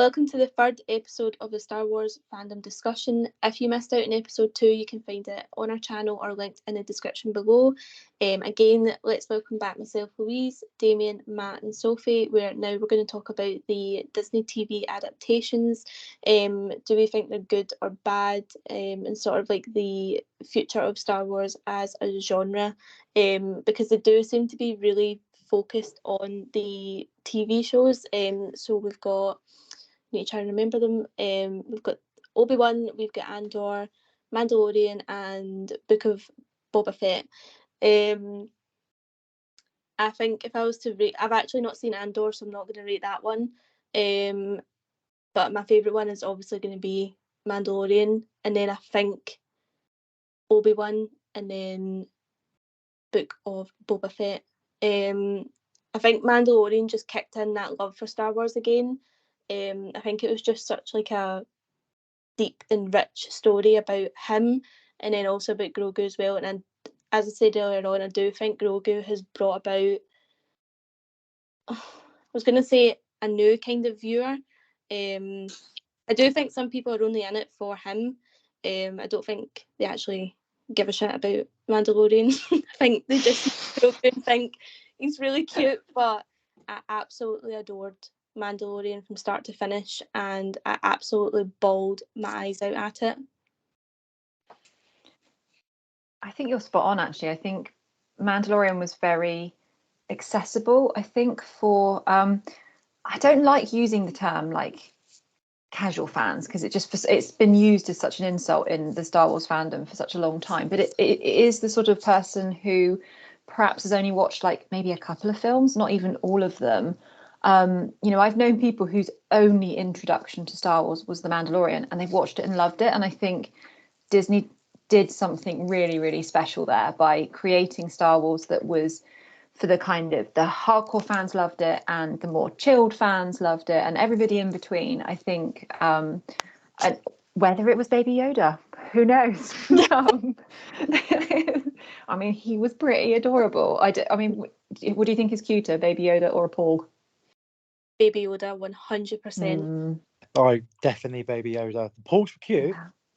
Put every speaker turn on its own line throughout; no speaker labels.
Welcome to the third episode of the Star Wars fandom discussion. If you missed out on episode 2, you can find it on our channel or linked in the description below. Again, let's welcome back myself, Louise, Damien, Matt and Sophie, where now we're going to talk about the Disney TV adaptations. Do we think they're good or bad, and sort of like the future of Star Wars as a genre, because they do seem to be really focused on the TV shows. So we've got, need to try and remember them. We've got Obi-Wan, we've got Andor, Mandalorian, and Book of Boba Fett. I think if I was to rate, I've actually not seen Andor, so I'm not going to rate that one. But my favourite one is obviously going to be Mandalorian, and then I think Obi-Wan, and then Book of Boba Fett. I think Mandalorian just kicked in that love for Star Wars again. I think it was just such like a deep and rich story about him, and then also about Grogu as well. And as I said earlier on, I do think Grogu has brought about, I was going to say, a new kind of viewer. I do think some people are only in it for him. I don't think they actually give a shit about Mandalorian. I think they just think he's really cute, but I absolutely adored Mandalorian from start to finish, and I absolutely bawled my eyes out at it.
I think you're spot on, actually. I think Mandalorian was very accessible. I think for I don't like using the term like casual fans, because it's been used as such an insult in the Star Wars fandom for such a long time, but it is the sort of person who perhaps has only watched like maybe a couple of films, not even all of them. I've known people whose only introduction to Star Wars was The Mandalorian, and they've watched it and loved it. And I think Disney did something really, really special there by creating Star Wars that was for the kind of the hardcore fans loved it, and the more chilled fans loved it, and everybody in between. I think whether it was Baby Yoda, who knows? I mean, he was pretty adorable. I mean, what do you think is cuter, Baby Yoda or a Porg?
Baby Yoda, 100%.
Oh, definitely Baby Yoda. The Porgs were cute,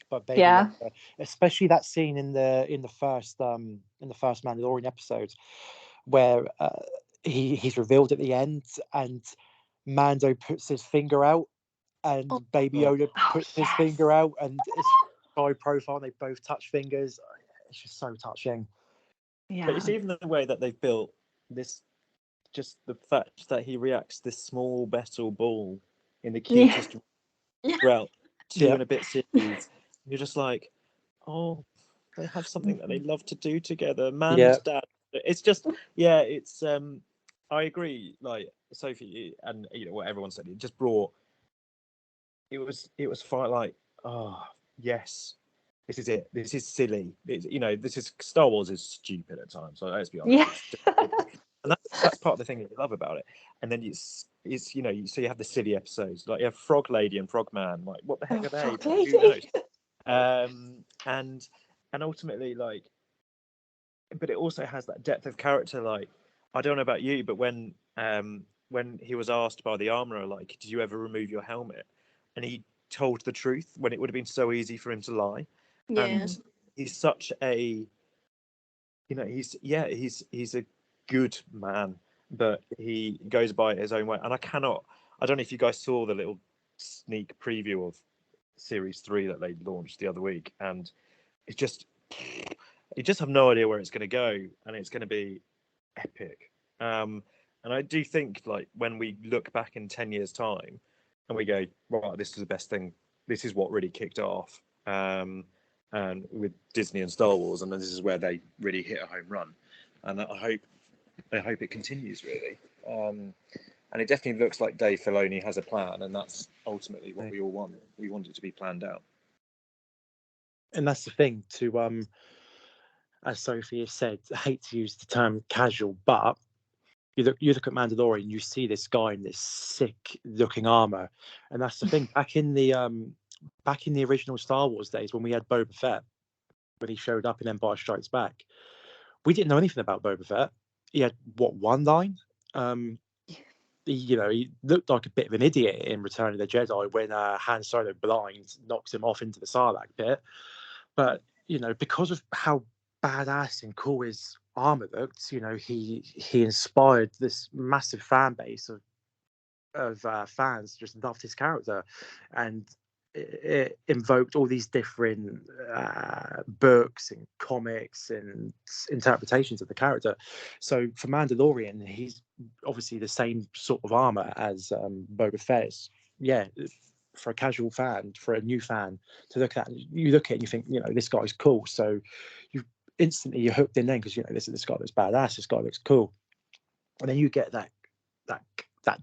but Baby Yoda, especially that scene in the first Mandalorian episode, where he's revealed at the end, and Mando puts his finger out, and Baby Yoda puts his finger out, and it's high profile, and they both touch fingers. It's just so touching.
Yeah. But it's even the way that they've built this, just the fact that he reacts to this small metal ball in the cutest route and a bit series. You're just like, oh, they have something that they love to do together. Man and dad. It's just, it's I agree, like Sophie and what everyone said, it just brought, it was fine, like, oh yes, this is it, this is silly, this is, Star Wars is stupid at times, so let's be honest. And that's part of the thing that you love about it. And then it's so you have the silly episodes, like you have Frog Lady and Frog Man, like what the heck are they? Who knows? And ultimately, like, but it also has that depth of character. Like, I don't know about you, but when he was asked by the armorer, like, did you ever remove your helmet? And he told the truth when it would have been so easy for him to lie.
Yeah.
And he's such a, he's a good man, but he goes by it his own way. And I don't know if you guys saw the little sneak preview of Series 3 that they launched the other week, and it's just, you just have no idea where it's going to go, and it's going to be epic. And I do think, like, when we look back in 10 years' time and we go, right, this is the best thing, this is what really kicked off, and with Disney and Star Wars, and this is where they really hit a home run. And I hope it continues, really. And it definitely looks like Dave Filoni has a plan, and that's ultimately what we all want. We want it to be planned out.
And that's the thing, to as Sophie has said, I hate to use the term casual, but you look at Mandalorian, you see this guy in this sick looking armor, and that's the thing. Back in the original Star Wars days, when we had Boba Fett, when he showed up in Empire Strikes Back, we didn't know anything about Boba Fett. He had one line. he looked like a bit of an idiot in Return of the Jedi when Han Solo blind knocks him off into the Sarlacc pit. But because of how badass and cool his armor looked, he inspired this massive fan base of fans just loved his character, and it invoked all these different books and comics and interpretations of the character. So for Mandalorian, he's obviously the same sort of armor as Boba Fett. Yeah, for a casual fan, for a new fan to look at, you look at it and you think, this guy's cool. So you instantly you're hooked in then because this guy looks badass, this guy looks cool, and then you get that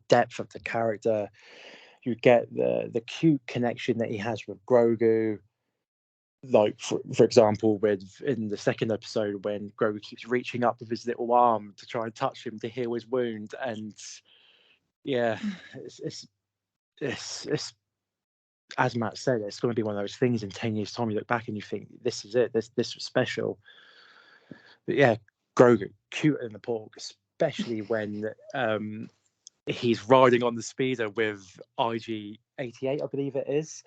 depth of the character. You get the cute connection that he has with Grogu. Like for example, in the second episode when Grogu keeps reaching up with his little arm to try and touch him to heal his wound, and yeah, it's as Matt said, it's going to be one of those things in 10 years' time. You look back and you think, this is it. This was special. But yeah, Grogu, cute in the pork, especially when he's riding on the speeder with IG-88, I believe it is,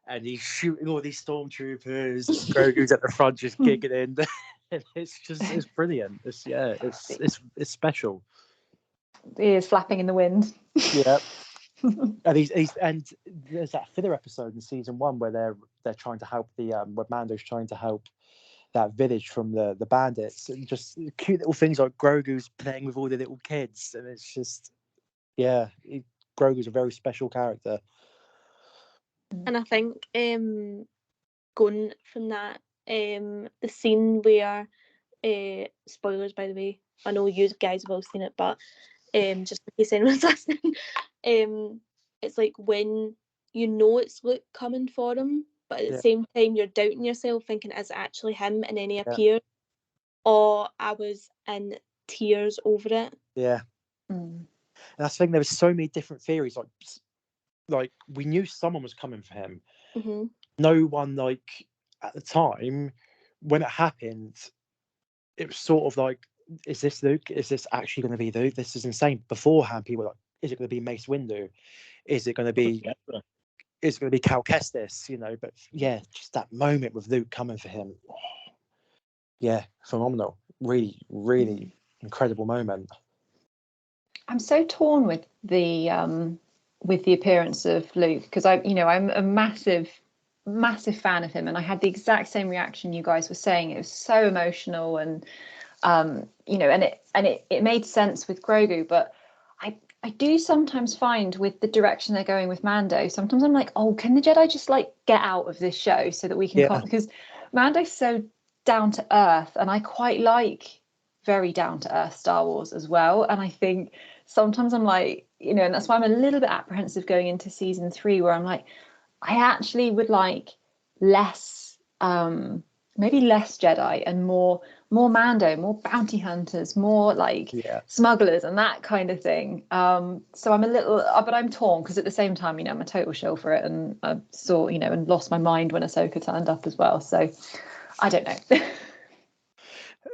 and he's shooting all these stormtroopers. Grogu's at the front just giggling. And it's brilliant. It's special.
He is flapping in the wind.
Yeah. And there's that filler episode in season 1 where they're trying to help where Mando's trying to help that village from the bandits, and just cute little things like Grogu's playing with all the little kids, and it's just Grogu's a very special character.
And I think going from that, the scene where spoilers by the way, I know you guys have all seen it, but just in case anyone's listening, it's like when it's Luke coming for him, but at the same time you're doubting yourself, thinking is it actually him, and then he appears. Or I was in tears over it.
Yeah. And I think there was so many different theories. Like we knew someone was coming for him.
Mm-hmm.
No one, like at the time when it happened, it was sort of like, is this Luke? Is this actually going to be Luke? This is insane. Beforehand, people were like, is it going to be Mace Windu? Is it going to be Cal Kestis? But yeah, just that moment with Luke coming for him. Yeah, phenomenal. Really, really incredible moment.
I'm so torn with the appearance of Luke, because I'm a massive fan of him, and I had the exact same reaction you guys were saying. It was so emotional, and and it made sense with Grogu, but I do sometimes find with the direction they're going with Mando, sometimes I'm like, oh, can the Jedi just like get out of this show so that we can because Mando's so down to earth, and I quite like very down to earth Star Wars as well. And I think sometimes I'm like, and that's why I'm a little bit apprehensive going into season 3, where I'm like, I actually would like less, maybe less Jedi and more Mando, more bounty hunters, more like smugglers and that kind of thing. So I'm a little, but I'm torn, because at the same time, I'm a total shill for it, and I saw, and lost my mind when Ahsoka turned up as well. So I don't know.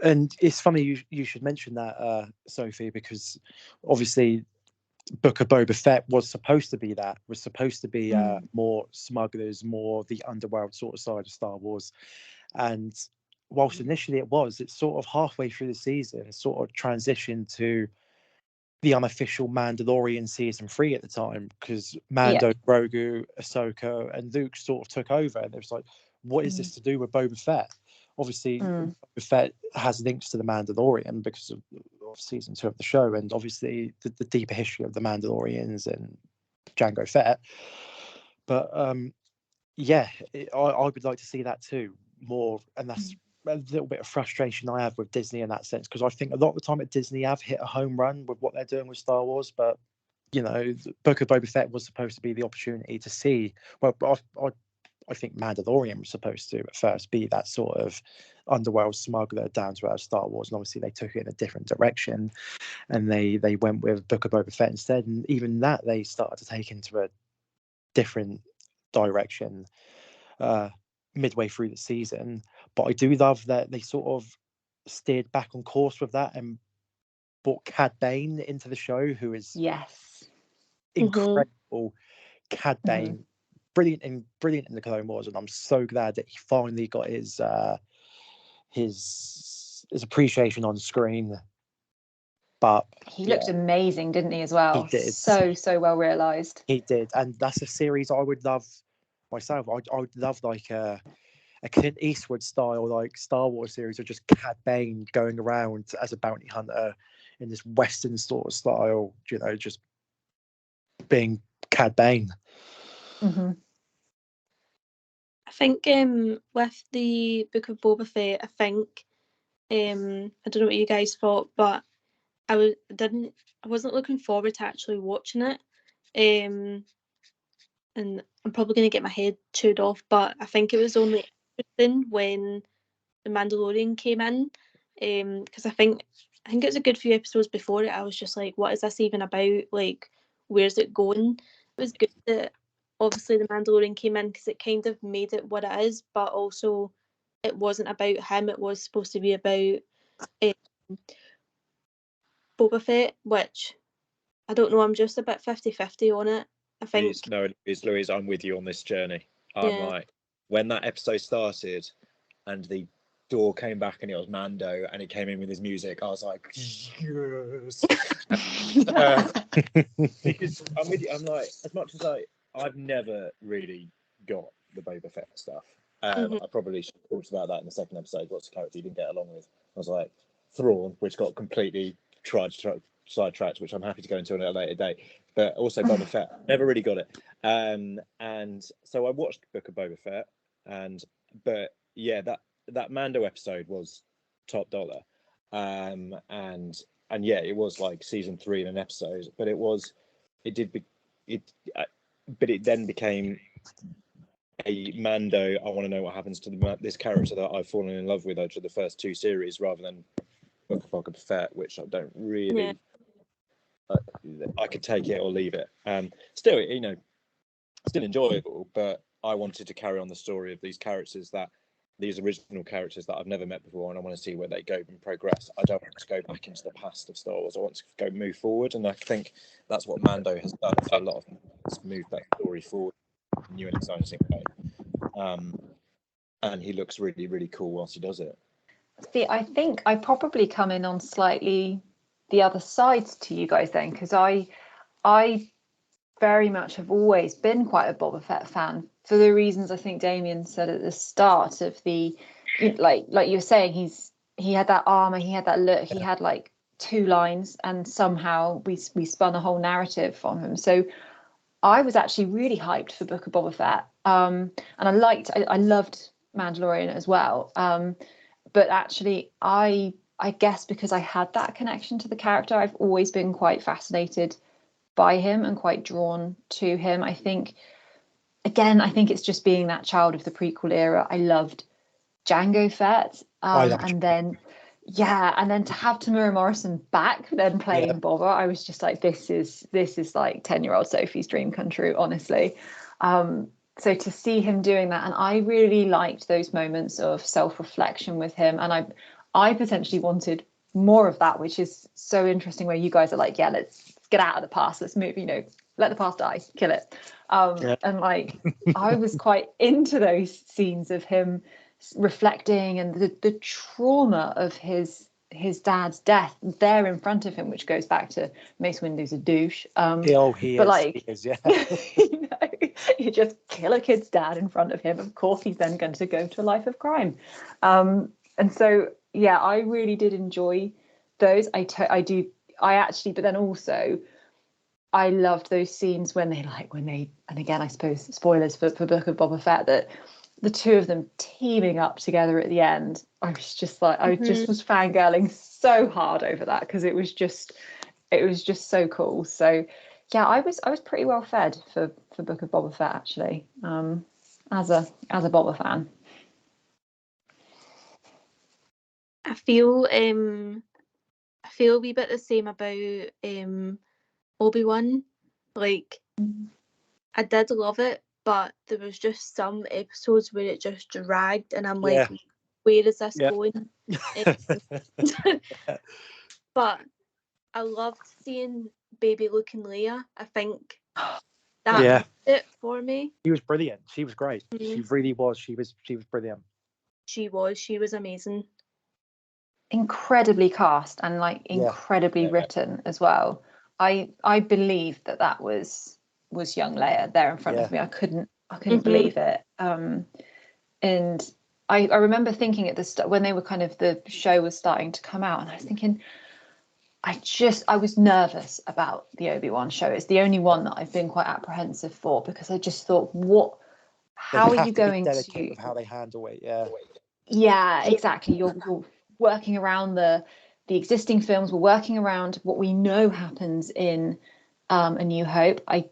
And it's funny you should mention that, Sophie, because obviously Book of Boba Fett was supposed to be more smugglers, more the underworld sort of side of Star Wars. And whilst initially it's sort of halfway through the season, sort of transitioned to the unofficial Mandalorian season 3 at the time, because Mando, Grogu, Ahsoka, and Luke sort of took over, and it was like, what is this to do with Boba Fett? Obviously, Boba Fett has links to the Mandalorian because of season 2 of the show, and obviously the deeper history of the Mandalorians and Jango Fett. But I would like to see that too more, and that's a little bit of frustration I have with Disney in that sense, because I think a lot of the time at Disney have hit a home run with what they're doing with Star Wars, but the Book of Boba Fett was supposed to be the opportunity to see. Well, I think Mandalorian was supposed to at first be that sort of underworld smuggler down to earth Star Wars, and obviously they took it in a different direction, and they went with Book of Boba Fett instead, and even that they started to take into a different direction midway through the season. But I do love that they sort of steered back on course with that and brought Cad Bane into the show, who is
Yes.
incredible. Cad Bane, brilliant in the Clone Wars, and I'm so glad that he finally got his appreciation on screen. But
he looked amazing, didn't he, as well?
He did.
So well realized.
He did, and that's a series I would love myself. I would love like a Clint Eastwood style, like Star Wars series, of just Cad Bane going around as a bounty hunter in this Western sort of style, you know, just being Cad Bane.
I think with the Book of Boba Fett, I think I don't know what you guys thought, but I wasn't looking forward to actually watching it. And I'm probably going to get my head chewed off, but I think it was only interesting when The Mandalorian came in, because I think it was a good few episodes before it. I was just like, what is this even about? Like, where's it going? It was good that obviously The Mandalorian came in because it kind of made it what it is, but also it wasn't about him. It was supposed to be about Boba Fett, which I don't know. I'm just a bit 50-50 on it. I think.
Louise, I'm with you on this journey. I'm
Yeah.
like, when that episode started and the door came back and it was Mando and he came in with his music, I was like, yes. Because I'm with you. I'm like, as much as I've never really got the Boba Fett stuff. I probably should have talked about that in the second episode. What's the character you didn't get along with? I was like, Thrawn, which got completely sidetracked, which I'm happy to go into on a later date. But also Boba Fett, never really got it. And so I watched Book of Boba Fett, but yeah, that Mando episode was top dollar. And yeah, it was like season 3 in an episode, but it then became a Mando. I want to know what happens to this character that I've fallen in love with over the first 2 series, rather than Book of Boba Fett, which I don't really.
Yeah.
I could take it or leave it. Still, still enjoyable, but I wanted to carry on the story of these original characters that I've never met before, and I want to see where they go and progress. I don't want to go back into the past of Star Wars. I want to move forward, and I think that's what Mando has done for a lot of people. It's moved that story forward in a new and exciting way. And he looks really, really cool whilst he does it.
See, I think I probably come in on slightly the other side to you guys then, because I very much have always been quite a Boba Fett fan, for the reasons I think Damien said at the start of the, like you were saying, he had that armor, he had that look, he had like 2 lines, and somehow we spun a whole narrative on him. So I was actually really hyped for Book of Boba Fett, and I loved Mandalorian as well. But actually, I guess because I had that connection to the character, I've always been quite fascinated by him and quite drawn to him. I think it's just being that child of the prequel era. I loved Jango Fett, and then to have Tamura Morrison back then playing Boba, I was just like, this is like 10-year-old Sophie's dream come true, honestly. So to see him doing that, and I really liked those moments of self-reflection with him, and I potentially wanted more of that, which is so interesting, where you guys are like, yeah, let's get out of the past, let's move, let the past die, kill it. And like, I was quite into those scenes of him reflecting, and the trauma of his dad's death there in front of him, which goes back to Mace Windu's a douche.
He is, yeah.
You just kill a kid's dad in front of him. Of course, he's then going to go to a life of crime. And so, yeah, I really did enjoy those. But then also, I loved those scenes when they, and again, I suppose spoilers for Book of Boba Fett, that the 2 of them teaming up together at the end. I was just like, I just was fangirling so hard over that, because it was just so cool. So yeah, I was pretty well fed for Book of Boba Fett, actually, as a Boba fan.
I feel a wee bit the same about Obi-Wan. Like, I did love it, but there was just some episodes where it just dragged, and I'm like, where is this going? But I loved seeing baby Luke and Leia. I think that
Yeah.
was it for me.
She was brilliant. She was great.
Mhm.
She really was. She was brilliant.
She was amazing.
Incredibly cast and like incredibly written as well. I believe that was young Leia there in front of me. I couldn't believe it. And I remember thinking at the start when they were kind of, the show was starting to come out, and I was thinking, I was nervous about the Obi-Wan show. It's the only one that I've been quite apprehensive for, because I just thought, how are you going
to be delicate
to
with how they handle it?
Yeah, exactly. You're working around the existing films. We're working around what we know happens in A New Hope. I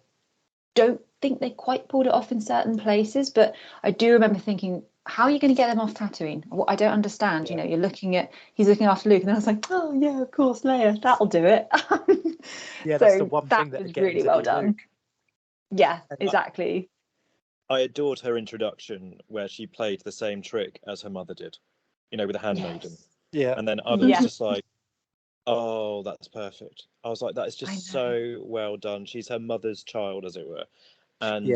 don't think they quite pulled it off in certain places, but I do remember thinking, how are you going to get them off Tatooine? What I don't understand.
Yeah.
He's looking after Luke, and then I was like, oh yeah, of course, Leia, that'll do it.
Yeah, that's the one thing that
was
get
really
to
well
be
done.
Luke.
Yeah, exactly.
I adored her introduction where she played the same trick as her mother did, with the handmaiden.
Yeah.
And then others just like, oh, that's perfect. I was like, that is just so well done. She's her mother's child, as it were. And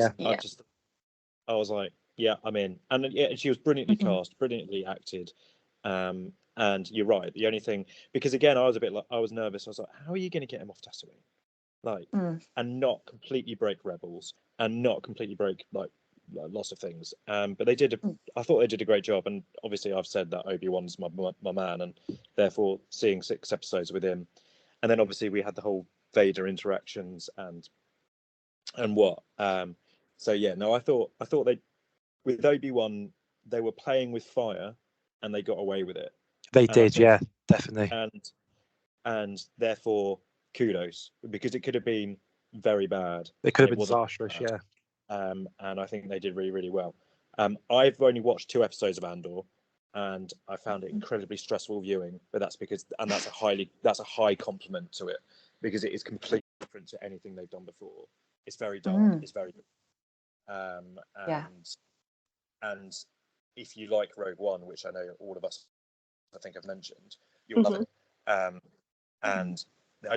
I was like, yeah, I'm in. And she was brilliantly cast, brilliantly acted. And you're right. The only thing, because again, I was nervous. I was like, how are you going to get him off Tatooine? Like, and not completely break Rebels, and not completely break like lots of things. But they did. I thought they did a great job. And obviously, I've said that Obi-Wan's my man, and therefore seeing 6 episodes with him, and then obviously we had the whole Vader interactions and what. So yeah, no, I thought they, with Obi-Wan, they were playing with fire, and they got away with it.
They did, yeah, definitely.
And therefore, kudos, because it could have been very bad.
It could have been disastrous, yeah.
And I think they did really, really well. I've only watched 2 episodes of Andor, and I found it incredibly stressful viewing. But that's because, and that's a high compliment to it, because it is completely different to anything they've done before. It's very dark. It's very, and if you like Rogue One, which I know all of us, I think, have mentioned, you'll love it. And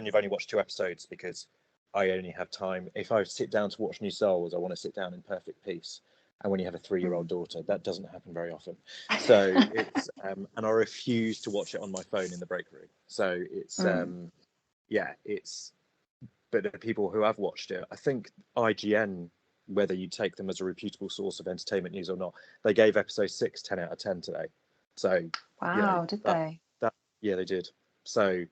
you've only watched 2 episodes, because I only have time. If I sit down to watch new Star Wars, I want to sit down in perfect peace. And when you have a 3-year-old daughter, that doesn't happen very often. So it's and I refuse to watch it on my phone in the break room. So it's it's. But the people who have watched it, I think IGN, whether you take them as a reputable source of entertainment news or not, they gave episode 6 10 out of 10 today. So
wow, did they?
Yeah, they did. So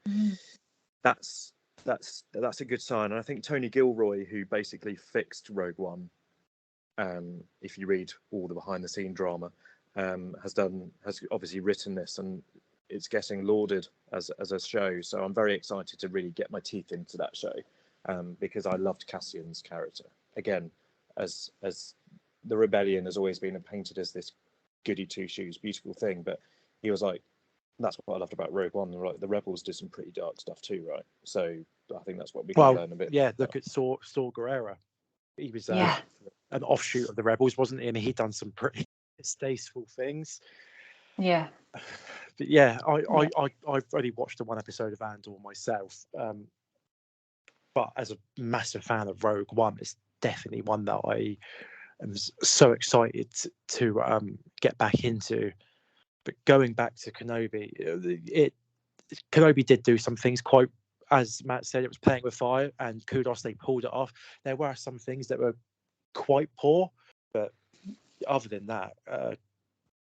that's a good sign. And I think Tony Gilroy, who basically fixed Rogue One, if you read all the behind the scene drama, has obviously written this, and it's getting lauded as a show. So I'm very excited to really get my teeth into that show, because I loved Cassian's character. Again, as the rebellion has always been painted as this goody two shoes beautiful thing, but he was like, that's what I loved about Rogue One. Like, the Rebels did some pretty dark stuff too, right? So I think that's what we can learn a bit.
Yeah, look at Saw Gerrera. He was an offshoot of the Rebels, wasn't he? I mean, he'd done some pretty distasteful things.
Yeah.
But yeah, I've only watched the 1 episode of Andor myself. But as a massive fan of Rogue One, it's definitely one that I am so excited to get back into. But going back to Kenobi, Kenobi did do some things quite, as Matt said, it was playing with fire, and kudos, they pulled it off. There were some things that were quite poor, but other than that,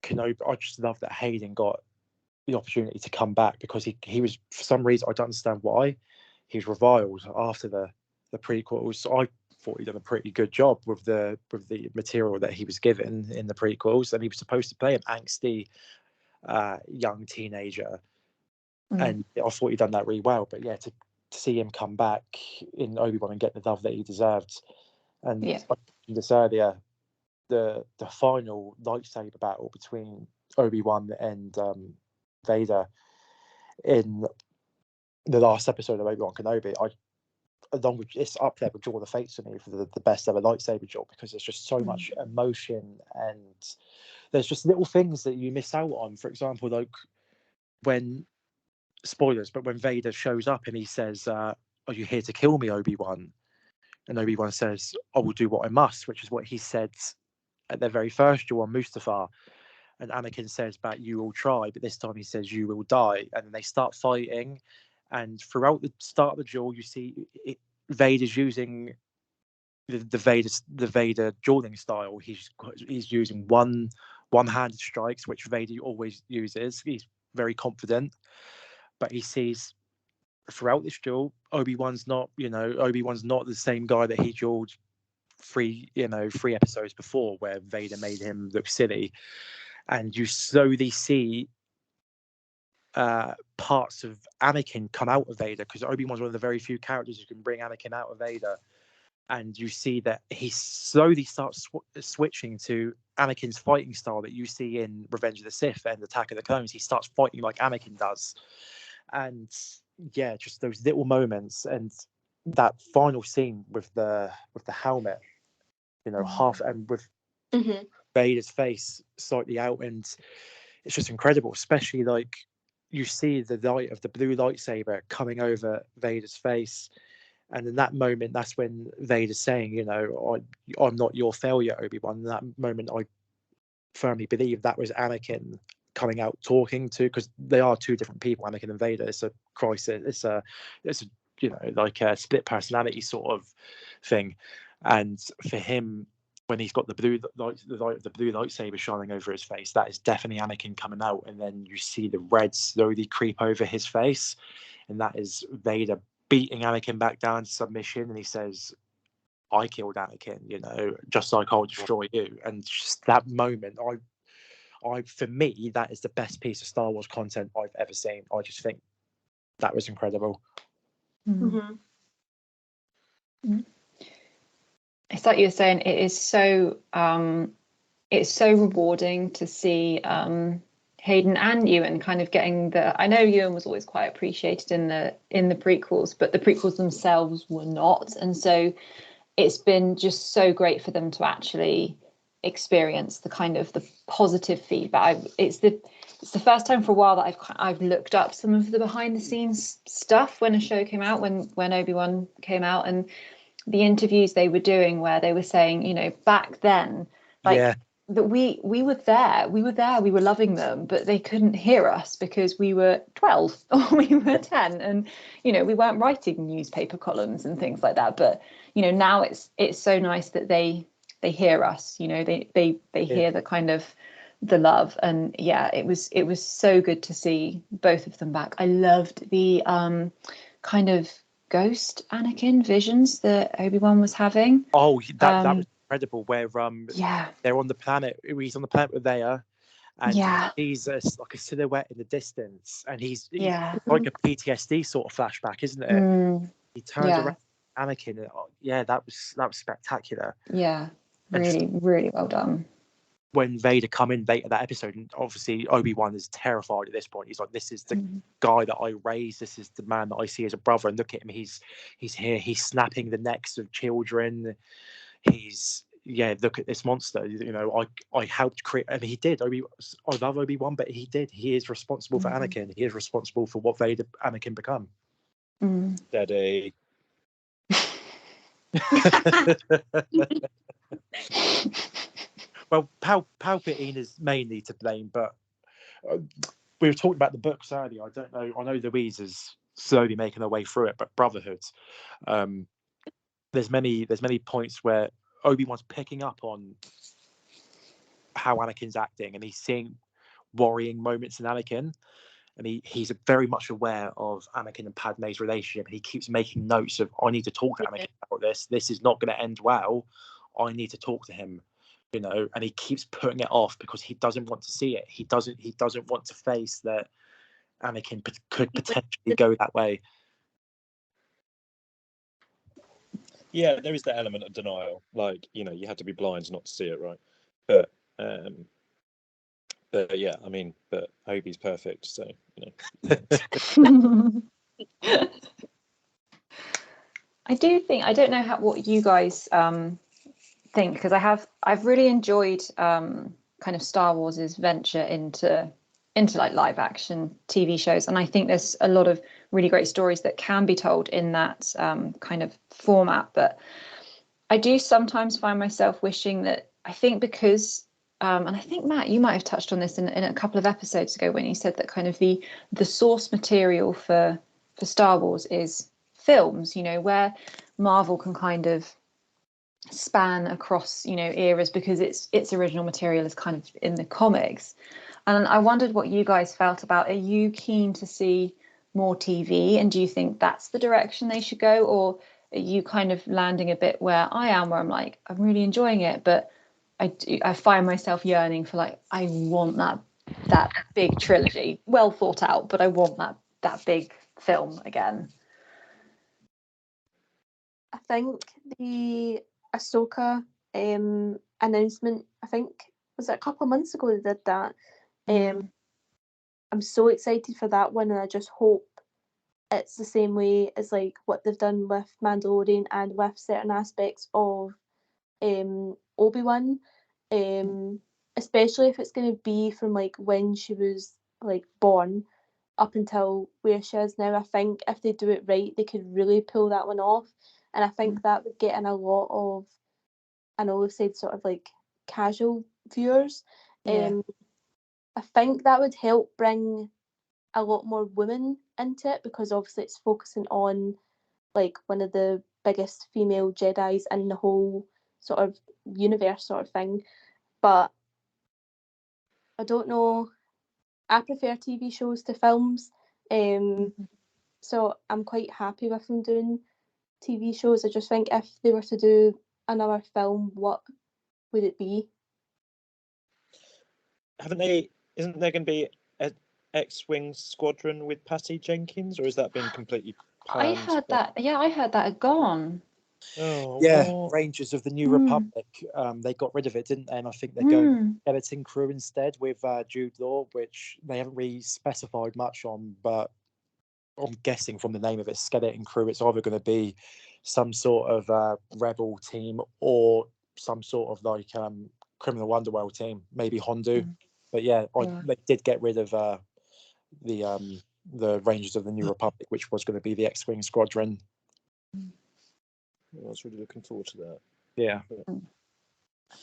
Kenobi, I just love that Hayden got the opportunity to come back, because he was, for some reason, I don't understand why, he was reviled after the prequels. I thought he'd done a pretty good job with the material that he was given in the prequels, and he was supposed to play an angsty young teenager, and I thought he'd done that really well. But yeah, to see him come back in Obi-Wan and get the love that he deserved, and I mentioned this earlier, the final lightsaber battle between Obi-Wan and Vader in the last episode of Obi-Wan Kenobi, along with, it's up there with Duel of the Fates for me for the best ever lightsaber duel, because there's just so much emotion, and there's just little things that you miss out on. For example, like when spoilers, but when Vader shows up and he says, "Are you here to kill me, Obi-Wan?" and Obi-Wan says, "I will do what I must," which is what he said at their very first duel on Mustafar. And Anakin says back, "You will try," but this time he says, "You will die." And then they start fighting, and throughout the start of the duel, you see Vader's using the Vader dueling style. He's using one-handed strikes, which Vader always uses. He's very confident, but he sees throughout this duel, Obi-Wan's not the same guy that he dueled three episodes before, where Vader made him look silly. And you slowly see parts of Anakin come out of Vader, because Obi-Wan's one of the very few characters who can bring Anakin out of Vader. And you see that he slowly starts switching to Anakin's fighting style that you see in Revenge of the Sith and Attack of the Clones. He starts fighting like Anakin does. And yeah, just those little moments, and that final scene with the helmet, half, and with Vader's face slightly out, and it's just incredible. Especially like you see the light of the blue lightsaber coming over Vader's face. And in that moment, that's when Vader's saying, I'm not your failure, Obi-Wan. In that moment, I firmly believe that was Anakin coming out talking to, because they are two different people, Anakin and Vader. It's a crisis. It's a like a split personality sort of thing. And for him, when he's got the light of the blue lightsaber shining over his face, that is definitely Anakin coming out. And then you see the red slowly creep over his face, and that is Vader beating Anakin back down to submission, and he says, "I killed Anakin, just like I'll destroy you." And just that moment, for me, that is the best piece of Star Wars content I've ever seen. I just think that was incredible.
Mm-hmm.
It's like you're saying, it's so rewarding to see Hayden and Ewan kind of getting I know Ewan was always quite appreciated in the prequels, but the prequels themselves were not. And so it's been just so great for them to actually experience the kind of the positive feedback. It's the first time for a while that I've looked up some of the behind the scenes stuff when a show came out, when Obi-Wan came out, and the interviews they were doing where they were saying, back then, that we were there, we were loving them, but they couldn't hear us because we were 12 or we were 10, and we weren't writing newspaper columns and things like that. But now it's so nice that they hear us, they hear the kind of the love. And it was so good to see both of them back. I loved the kind of ghost Anakin visions that Obi-Wan was having.
Oh, that was incredible. Where they're on the planet. He's on the planet with Leia, and he's like a silhouette in the distance, and he's like a PTSD sort of flashback, isn't it? He turns around, Anakin. And, that was spectacular.
Yeah, really, really well done.
When Vader come in later that episode, and obviously Obi-Wan is terrified at this point. He's like, "This is the guy that I raised. This is the man that I see as a brother." And look at him. He's here. He's snapping the necks of children. Look at this monster. I helped create. I mean, he did. I love Obi-Wan, but he did. He is responsible for Anakin. He is responsible for what Anakin become.
Daddy.
Well, Palpatine is mainly to blame, but we were talking about the books earlier. I don't know. I know Louise is slowly making her way through it, but Brotherhood, there's many points where Obi-Wan's picking up on how Anakin's acting, and he's seeing worrying moments in Anakin, and he's very much aware of Anakin and Padme's relationship. And he keeps making notes of, "I need to talk to Anakin about this. This is not going to end well. I need to talk to him." And he keeps putting it off because he doesn't want to see it. He doesn't want to face that Anakin could potentially go that way.
Yeah, there is that element of denial. Like, you had to be blind not to see it, right? But yeah, I mean, but Obi's perfect, so
I don't know what you guys think, because I've really enjoyed kind of Star Wars's venture into into like live action TV shows, and I think there's a lot of really great stories that can be told in that kind of format. But I do sometimes find myself wishing that, I think because and I think Matt, you might have touched on this in a couple of episodes ago when you said that kind of the source material for Star Wars is films, you know, where Marvel can kind of span across, you know, eras because its original material is kind of in the comics. And I wondered what you guys felt about. Are you keen to see more TV, and do you think that's the direction they should go, or are you kind of landing a bit where I am, where I'm like, I'm really enjoying it, but I find myself yearning for, like, I want that big trilogy, well thought out, but I want that big film again.
I think the Ahsoka announcement, I think, was it a couple of months ago they did that. I'm so excited for that one, and I just hope it's the same way as like what they've done with Mandalorian and with certain aspects of Obi-Wan, especially if it's going to be from like when she was like born up until where she is now. I think if they do it right, they could really pull that one off, and I think that would get in a lot of, I know we've said sort of like casual viewers. I think that would help bring a lot more women into it, because obviously it's focusing on like one of the biggest female Jedis in the whole sort of universe sort of thing. But I don't know. I prefer TV shows to films. So I'm quite happy with them doing TV shows. I just think if they were to do another film, what would it be?
Isn't there going to be an X-Wing Squadron with Patty Jenkins, or has that been completely planned?
I heard that. Yeah, I heard that had gone.
Oh,
yeah,
what?
Rangers of the New Republic. They got rid of it, didn't they? And I think they're going editing crew instead with Jude Law, which they haven't really specified much on, but I'm guessing from the name of it, skeleton crew, it's either going to be some sort of rebel team or some sort of like criminal underworld team, maybe Hondu. But yeah, they did get rid of the Rangers of the New Republic, which was going to be the X-Wing Squadron.
I was really looking forward to that.
Yeah.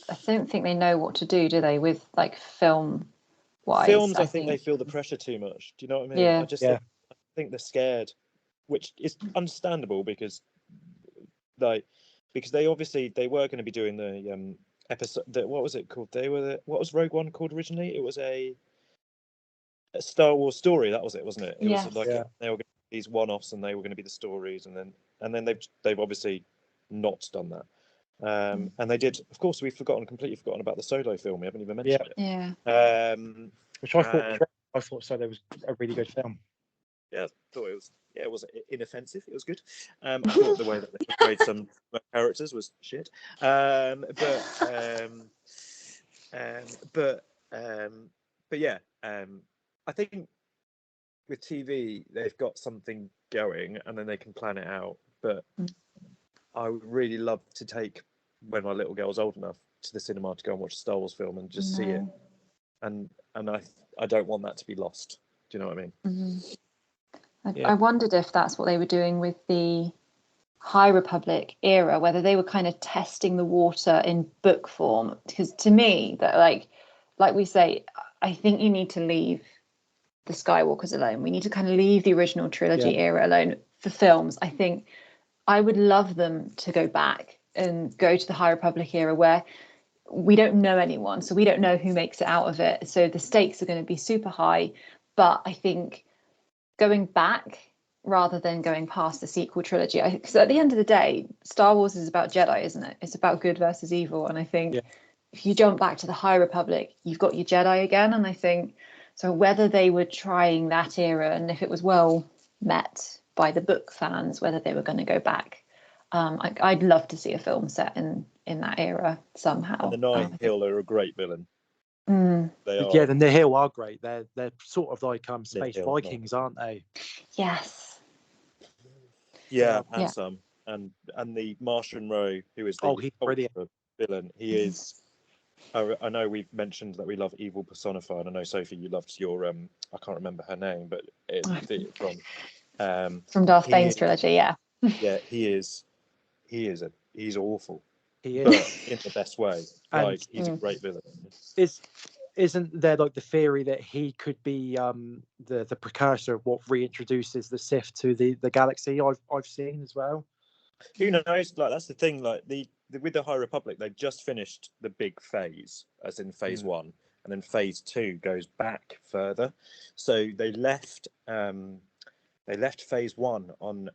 I don't think they know what to do they, with like film wise?
Films, I think they feel the pressure too much. Do you know what I mean?
Yeah.
I think they're scared, which is understandable because they obviously they were going to be doing the episode. What was it called? What was Rogue One called originally? It was a Star Wars story. That was it, wasn't it? It was like they were going to be these one-offs, and they were going to be the stories, and then they've obviously not done that. And they did. Of course, completely forgotten about the Solo film. We haven't even mentioned
it.
Yeah.
Which I thought Solo was a really good film.
Yeah, I thought it was. Yeah, it was inoffensive. It was good. I thought the way that they portrayed some characters was shit. But yeah. I think with TV they've got something going, and then they can plan it out. But I would really love to take, when my little girl's old enough, to the cinema to go and watch a Star Wars film and just see it. And I don't want that to be lost. Do you know what I mean?
I wondered if that's what they were doing with the High Republic era, whether they were kind of testing the water in book form. Because to me, that like we say, I think you need to leave the Skywalkers alone. We need to kind of leave the original trilogy era alone for films. I think I would love them to go back and go to the High Republic era, where we don't know anyone, so we don't know who makes it out of it. So the stakes are going to be super high. But I think going back rather than going past the sequel trilogy, because at the end of the day, Star Wars is about Jedi, isn't it? It's about good versus evil. And I think if you jump back to the High Republic, you've got your Jedi again. And I think so whether they were trying that era, and if it was well met by the book fans, whether they were going to go back, I'd love to see a film set in that era somehow.
And the Nihil are a great villain.
They are. Yeah, the Nihil are great. They're sort of like space Vikings, aren't they?
Yes.
Yeah, handsome. And the Martian Rowe, who is the
he's brilliant
villain, he is I know we've mentioned that we love evil personified. I know, Sophie, you loved your I can't remember her name, but
from Darth Bane's
is,
trilogy, yeah.
Yeah, he's awful.
He is,
but in the best way.
and
Like, he's a great villain.
Isn't there like the theory that he could be the precursor of what reintroduces the Sith to the galaxy? I've seen as well.
Who knows? Like, that's the thing. Like, with the High Republic, they just finished the big phase, as in phase 1, and then phase 2 goes back further. So they left phase 1 on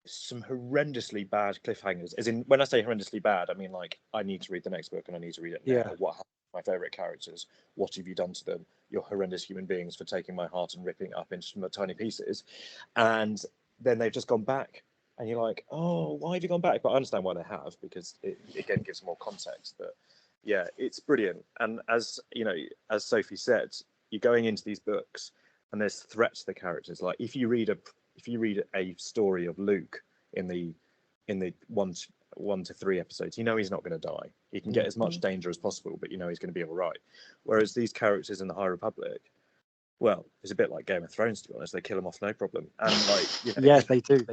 some horrendously bad cliffhangers. As in, when I say horrendously bad, I mean, like, I need to read the next book and I need to read it now.
Yeah.
What happened to my favorite characters? What have you done to them? You're horrendous human beings for taking my heart and ripping it up into tiny pieces. And then they've just gone back. And you're like, oh, why have you gone back? But I understand why they have, because it again gives more context. But yeah, it's brilliant. And as you know, as Sophie said, you're going into these books and there's threats to the characters. Like, if you read a story of Luke in the 1 to 3 episodes, you know he's not going to die. He can get as much danger as possible, but you know he's going to be all right. Whereas these characters in the High Republic, well, it's a bit like Game of Thrones, to be honest. They kill them off no problem. And like, you know,
yes, they do.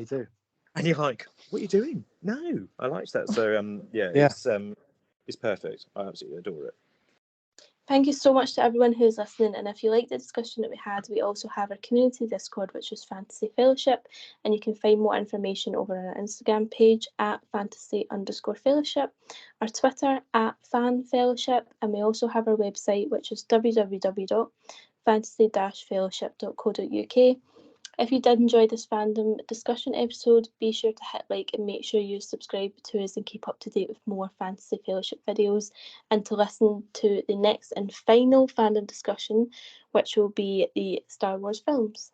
And you're like, what are you doing? No, I liked that. So yeah, it's perfect. I absolutely adore it.
Thank you so much to everyone who's listening, and if you like the discussion that we had, we also have our community Discord, which is Fantasy Fellowship, and you can find more information over on our Instagram page at fantasy_fellowship, our Twitter at fanfellowship, and we also have our website, which is www.fantasy-fellowship.co.uk. If you did enjoy this fandom discussion episode, be sure to hit like and make sure you subscribe to us and keep up to date with more Fantasy Fellowship videos, and to listen to the next and final fandom discussion, which will be the Star Wars films.